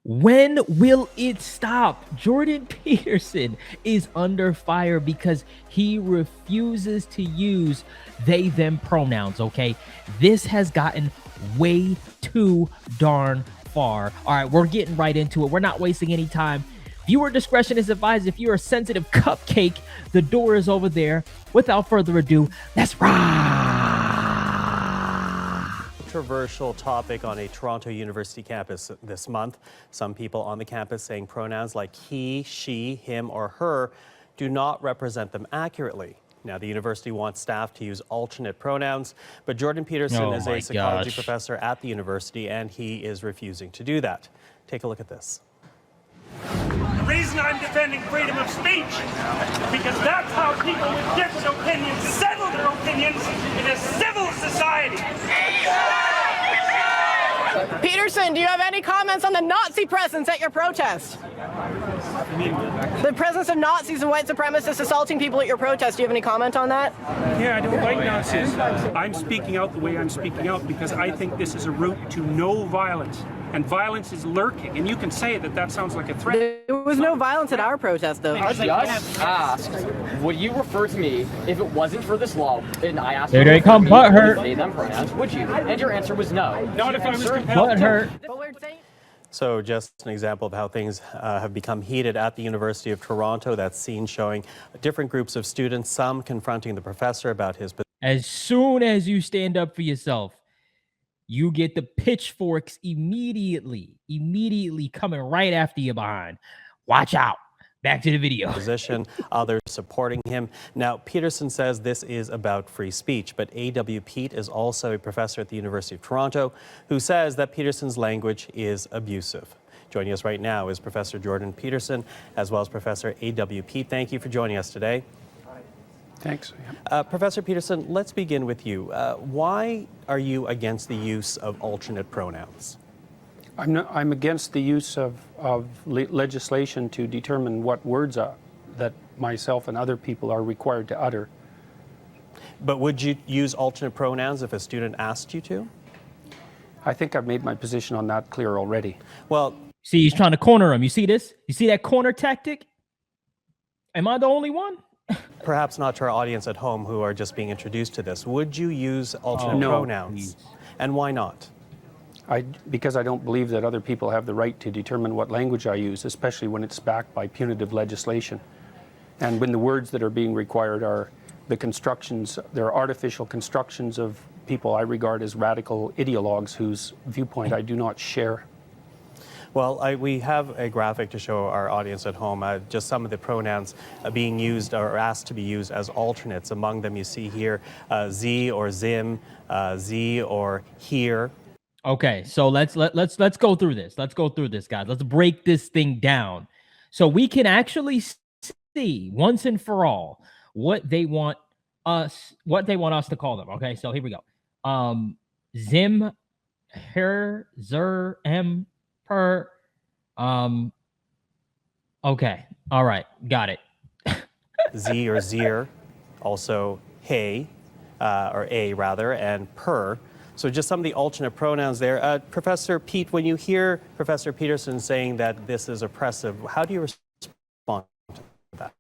When will it stop? Jordan Peterson is under fire because he refuses to use they, them pronouns, okay? This has gotten way too darn far. All right, we're getting right into it. We're not wasting any time. Viewer discretion is advised. If you're a sensitive cupcake, the door is over there. Without further ado, let's ride. Controversial topic on a Toronto University campus this month. Some people on the campus saying pronouns like he, she, him, or her do not represent them accurately. Now, the university wants staff to use alternate pronouns, but Jordan Peterson is a psychology professor at the university, and he is refusing to do that. Take a look at this. The reason I'm defending freedom of speech is because that's how people with different opinions settle their opinions in a civil society. Peterson, do you have any comments on the Nazi presence at your protest? The presence of Nazis and white supremacists assaulting people at your protest. Do you have any comment on that? Yeah, I don't like Nazis. I'm speaking out the way I'm speaking out because I think this is a route to no violence. And violence is lurking. And you can say that that sounds like a threat. There was no violence at our protest, though. I just asked, would you refer to me if it wasn't for this law? And I asked, Here they come, butt hurt. They, them pronouns, would you? And your answer was no. Not if I was compelled Butt hurt. So just an example of how things have become heated at the University of Toronto. That scene showing different groups of students, some confronting the professor about his... As soon as you stand up for yourself, you get the pitchforks immediately coming right after you behind. Watch out. Back to the video. Position, others supporting him. Now, Peterson says this is about free speech, but A.W. Pete is also a professor at the University of Toronto who says that Peterson's language is abusive. Joining us right now is Professor Jordan Peterson, as well as Professor A.W. Pete. Thank you for joining us today. Thanks. Professor Peterson, let's begin with you. Why are you against the use of alternate pronouns? I'm against the use of legislation to determine what words that myself and other people are required to utter. But would you use alternate pronouns if a student asked you to? I think I've made my position on that clear already. Well, see, he's trying to corner him. You see this? You see that corner tactic? Am I the only one? Perhaps not to our audience at home who are just being introduced to this. Would you use alternate pronouns? Please. And why not? Because I don't believe that other people have the right to determine what language I use, especially when it's backed by punitive legislation. And when the words that are being required are the constructions, they're artificial constructions of people I regard as radical ideologues whose viewpoint I do not share. Well, we have a graphic to show our audience at home, just some of the pronouns being used or asked to be used as alternates. Among them, you see here Z or Zim, Z or here. Okay, so let's go through this. Let's go through this, guys. Let's break this thing down so we can actually see once and for all what they want us to call them. Okay, so here we go. Zim, her, zer, em, per. Okay, all right, got it. Z or zir, also hey, or a rather, and per. So just some of the alternate pronouns there. Professor Pete, when you hear Professor Peterson saying that this is oppressive, how do you respond to that?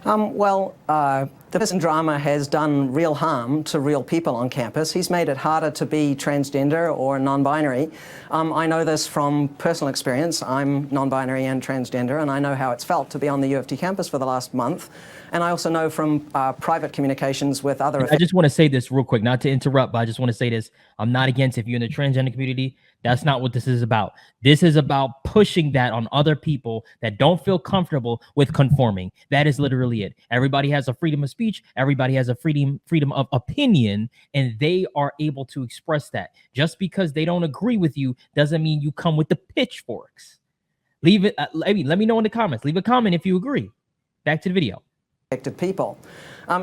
The Peterson drama has done real harm to real people on campus. He's made it harder to be transgender or non-binary. I know this from personal experience. I'm non-binary and transgender, and I know how it's felt to be on the U of T campus for the last month. And I also know from private communications with other... I just want to say this real quick, not to interrupt, but I just want to say this. I'm not against if you're in the transgender community. That's not what this is about. This is about pushing that on other people that don't feel comfortable with conforming. That is literally it. Everybody has a freedom of speech. Everybody has a freedom of opinion, and they are able to express that. Just because they don't agree with you doesn't mean you come with the pitchforks. Leave it. Let me know in the comments. Leave a comment if you agree. Back to the video. People.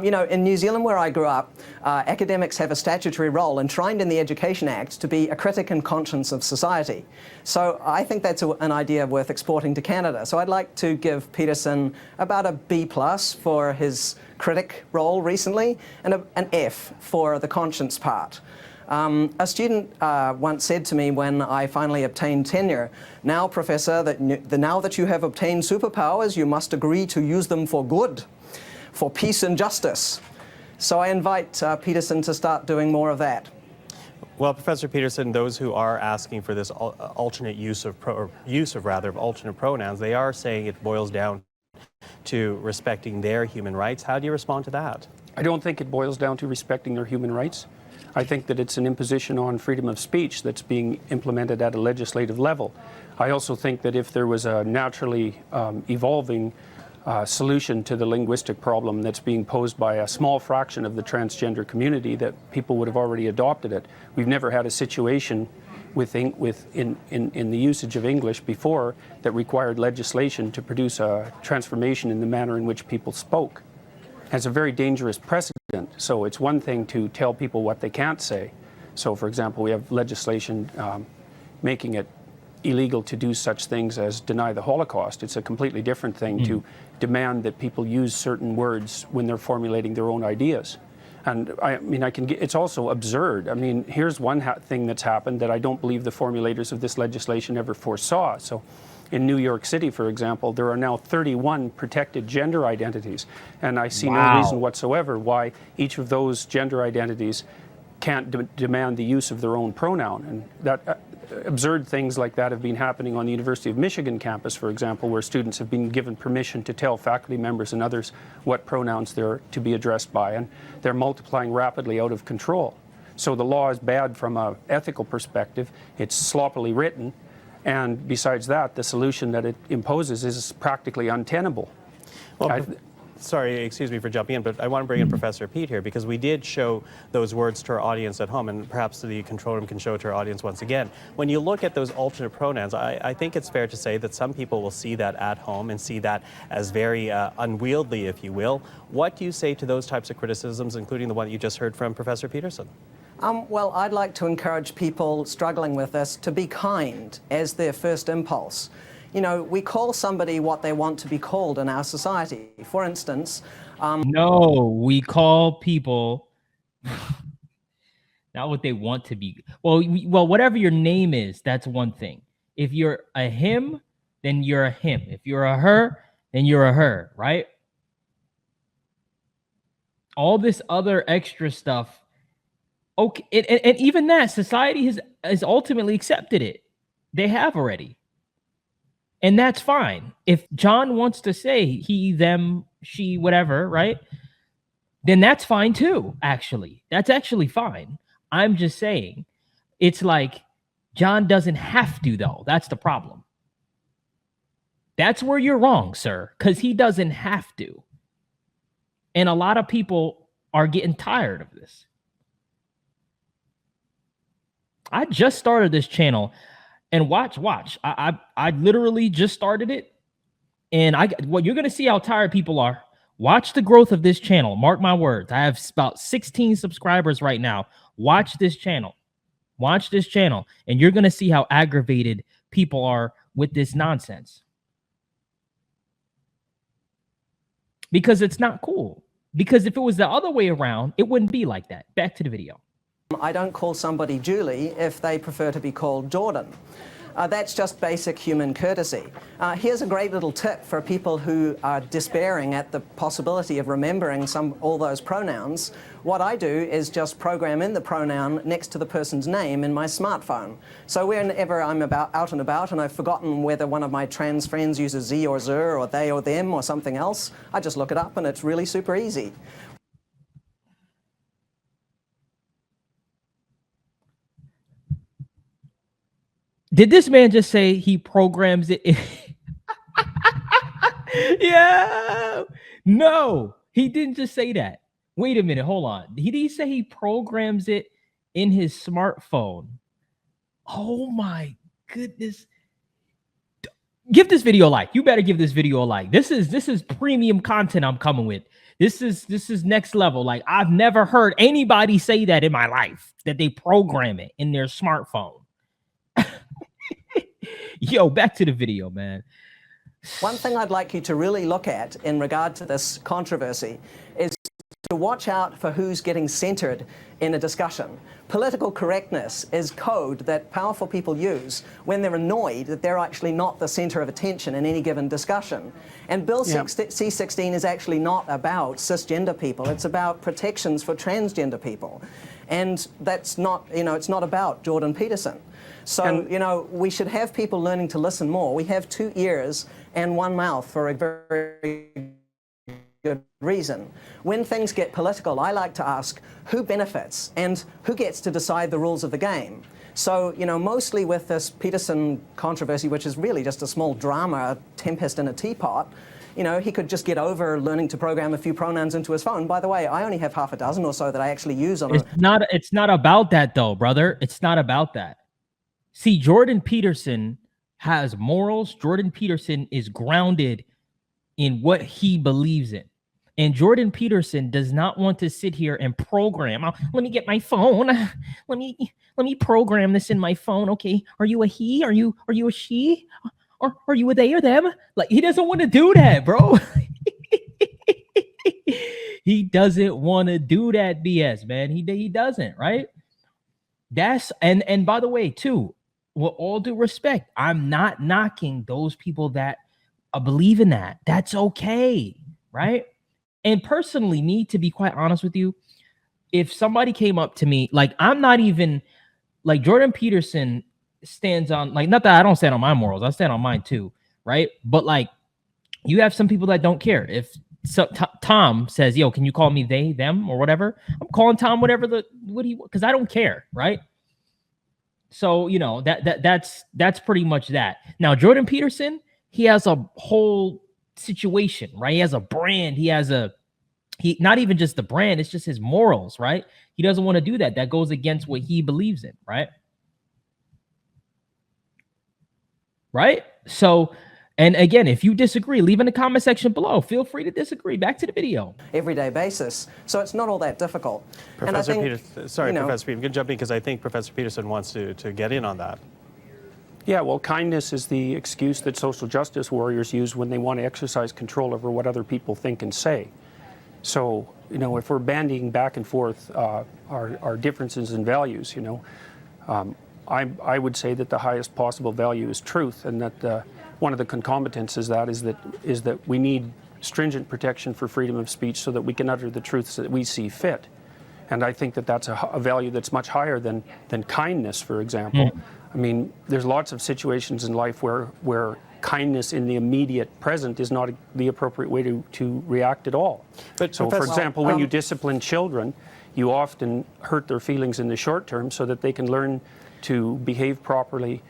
You know, in New Zealand where I grew up, academics have a statutory role enshrined in the Education Act to be a critic and conscience of society. So I think that's an idea worth exporting to Canada. So I'd like to give Peterson about a B+ for his critic role recently and an F for the conscience part. A student once said to me when I finally obtained tenure, "Now, Professor, now that you have obtained superpowers, you must agree to use them for good, for peace and justice." So I invite Peterson to start doing more of that. Well, Professor Peterson, those who are asking for this alternate use of alternate pronouns, they are saying it boils down to respecting their human rights. How do you respond to that? I don't think it boils down to respecting their human rights. I think that it's an imposition on freedom of speech that's being implemented at a legislative level. I also think that if there was a naturally evolving solution to the linguistic problem that's being posed by a small fraction of the transgender community, that people would have already adopted it. We've never had a situation in the usage of English before that required legislation to produce a transformation in the manner in which people spoke. Has a very dangerous precedent. So it's one thing to tell people what they can't say. So, for example, we have legislation making it illegal to do such things as deny the Holocaust. It's a completely different thing to demand that people use certain words when they're formulating their own ideas. And I mean, it's also absurd. I mean, here's one thing that's happened that I don't believe the formulators of this legislation ever foresaw. So, in New York City, for example, there are now 31 protected gender identities. And I see no reason whatsoever why each of those gender identities can't demand the use of their own pronoun. And that absurd things like that have been happening on the University of Michigan campus, for example, where students have been given permission to tell faculty members and others what pronouns they're to be addressed by. And they're multiplying rapidly out of control. So the law is bad from an ethical perspective. It's sloppily written. And besides that, the solution that it imposes is practically untenable. Well, sorry, excuse me for jumping in, but I want to bring in Professor Pete here because we did show those words to our audience at home, and perhaps the control room can show it to our audience once again. When you look at those alternate pronouns, I think it's fair to say that some people will see that at home and see that as very unwieldy, if you will. What do you say to those types of criticisms, including the one that you just heard from Professor Peterson? Well, I'd like to encourage people struggling with this to be kind as their first impulse. You know, we call somebody what they want to be called in our society. For instance, no, we call people not what they want to be. Well, whatever your name is, that's one thing. If you're a him, then you're a him. If you're a her, then you're a her, right? All this other extra stuff. Okay, and even that, society has ultimately accepted it. They have already. And that's fine. If John wants to say he, them, she, whatever, right? Then that's fine too, actually. That's actually fine. I'm just saying, it's like John doesn't have to, though. That's the problem. That's where you're wrong, sir, because he doesn't have to. And a lot of people are getting tired of this. I just started this channel, and watch. I literally just started it, and you're gonna see how tired people are. Watch the growth of this channel. Mark my words. I have about 16 subscribers right now. Watch this channel. Watch this channel, and you're gonna see how aggravated people are with this nonsense. Because it's not cool. Because if it was the other way around, it wouldn't be like that. Back to the video. I don't call somebody Julie if they prefer to be called Jordan. That's just basic human courtesy. Here's a great little tip for people who are despairing at the possibility of remembering all those pronouns. What I do is just program in the pronoun next to the person's name in my smartphone. So whenever I'm out and about and I've forgotten whether one of my trans friends uses ze or zer or they or them or something else, I just look it up and it's really super easy. Did this man just say he programs it? Yeah. No, he didn't just say that. Wait a minute. Hold on. Did he say he programs it in his smartphone? Oh my goodness. Give this video a like. You better give this video a like. This is premium content I'm coming with. This is next level. Like, I've never heard anybody say that in my life, that they program it in their smartphone. Yo, back to the video, man. One thing I'd like you to really look at in regard to this controversy is to watch out for who's getting centered in a discussion. Political correctness is code that powerful people use when they're annoyed that they're actually not the center of attention in any given discussion. And Bill C-16 is actually not about cisgender people. It's about protections for transgender people. And that's not, it's not about Jordan Peterson. So, we should have people learning to listen more. We have 2 ears and 1 mouth for a very good reason. When things get political, I like to ask who benefits and who gets to decide the rules of the game. So, mostly with this Peterson controversy, which is really just a small drama, a tempest in a teapot, he could just get over learning to program a few pronouns into his phone. By the way, I only have half a dozen or so that I actually use on It's not about that though, brother. It's not about that. See, Jordan Peterson has morals. Jordan Peterson is grounded in what he believes in. And Jordan Peterson does not want to sit here and program. Let me get my phone. Let me program this in my phone. Okay, are you a he? Are you a she? Or are you a they or them? Like, he doesn't want to do that, bro. He doesn't want to do that BS, man. He doesn't, right? And by the way, too, with all due respect, I'm not knocking those people that believe in that. That's okay, right? And personally, me, to be quite honest with you, if somebody came up to me, like, I'm not even, like, Jordan Peterson stands on, like, not that I don't stand on my morals, I stand on mine too, right? But, like, you have some people that don't care. If Tom says, yo, can you call me they, them, or whatever, I'm calling Tom whatever because I don't care, right? So, that's pretty much that. Now, Jordan Peterson, he has a whole situation, right? He has a brand. He not even just the brand, it's just his morals, right? He doesn't want to do that. That goes against what he believes in, right? Right? So, and again, if you disagree, leave in the comment section below. Feel free to disagree. Back to the video. Everyday basis. So it's not all that difficult. Professor Peterson, sorry, Professor Peterson, I'm going to jump in because I think Professor Peterson wants to get in on that. Yeah, well, kindness is the excuse that social justice warriors use when they want to exercise control over what other people think and say. So, if we're bandying back and forth our differences in values, I would say that the highest possible value is truth, and that one of the concomitants is that we need stringent protection for freedom of speech so that we can utter the truths that we see fit. And I think that that's a value that's much higher than kindness, for example. I mean, there's lots of situations in life where kindness in the immediate present is not the appropriate way to react at all. But so, for example, when you discipline children, you often hurt their feelings in the short term so that they can learn to behave properly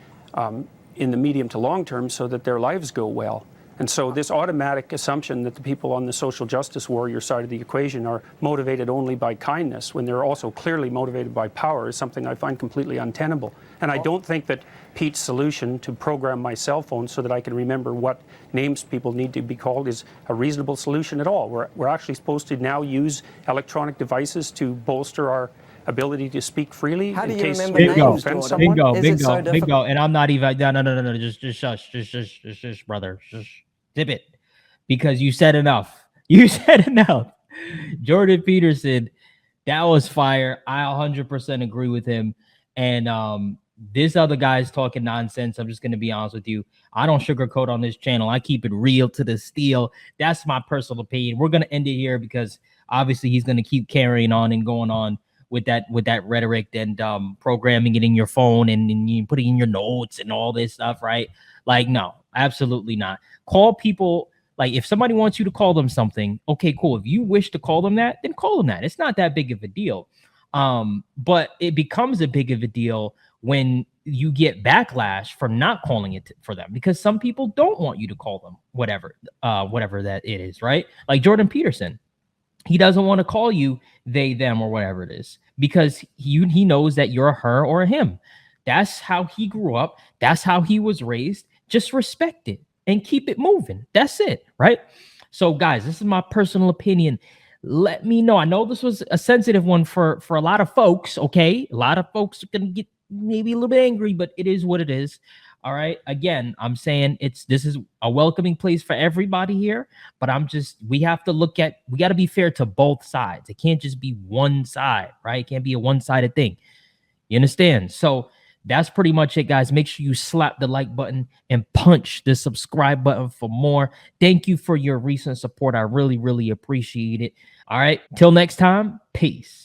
in the medium to long term so that their lives go well. And so this automatic assumption that the people on the social justice warrior side of the equation are motivated only by kindness when they're also clearly motivated by power is something I find completely untenable. And I don't think that Pete's solution to program my cell phone so that I can remember what names people need to be called is a reasonable solution at all. We're actually supposed to now use electronic devices to bolster our ability to speak freely. How do in you case remember we names, offend Jordan? someone? Bingo. And I'm not even, no, just shush, brother. Just zip it. Because you said enough. You said enough. Jordan Peterson, that was fire. I 100% agree with him. And this other guy's talking nonsense. I'm just going to be honest with you. I don't sugarcoat on this channel. I keep it real to the steel. That's my personal opinion. We're going to end it here because obviously he's going to keep carrying on and going on with that rhetoric and programming it in your phone and you putting in your notes and all this stuff, right? Like, no, absolutely not. Call people. Like, if somebody wants you to call them something, okay, cool. If you wish to call them that, then call them that. It's not that big of a deal. But it becomes a big of a deal when you get backlash from not calling it for them, because some people don't want you to call them whatever that it is, right? Like Jordan Peterson, he doesn't want to call you they, them, or whatever it is, because he knows that you're a her or a him. That's how he grew up. That's how he was raised. Just respect it and keep it moving. That's it, right? So, guys, this is my personal opinion. Let me know. I know this was a sensitive one for a lot of folks, okay? A lot of folks are going to get maybe a little bit angry, but it is what it is. All right. Again, I'm saying this is a welcoming place for everybody here, but we have to we got to be fair to both sides. It can't just be one side, right? It can't be a one-sided thing. You understand? So that's pretty much it, guys. Make sure you slap the like button and punch the subscribe button for more. Thank you for your recent support. I really, really appreciate it. All right. Till next time. Peace.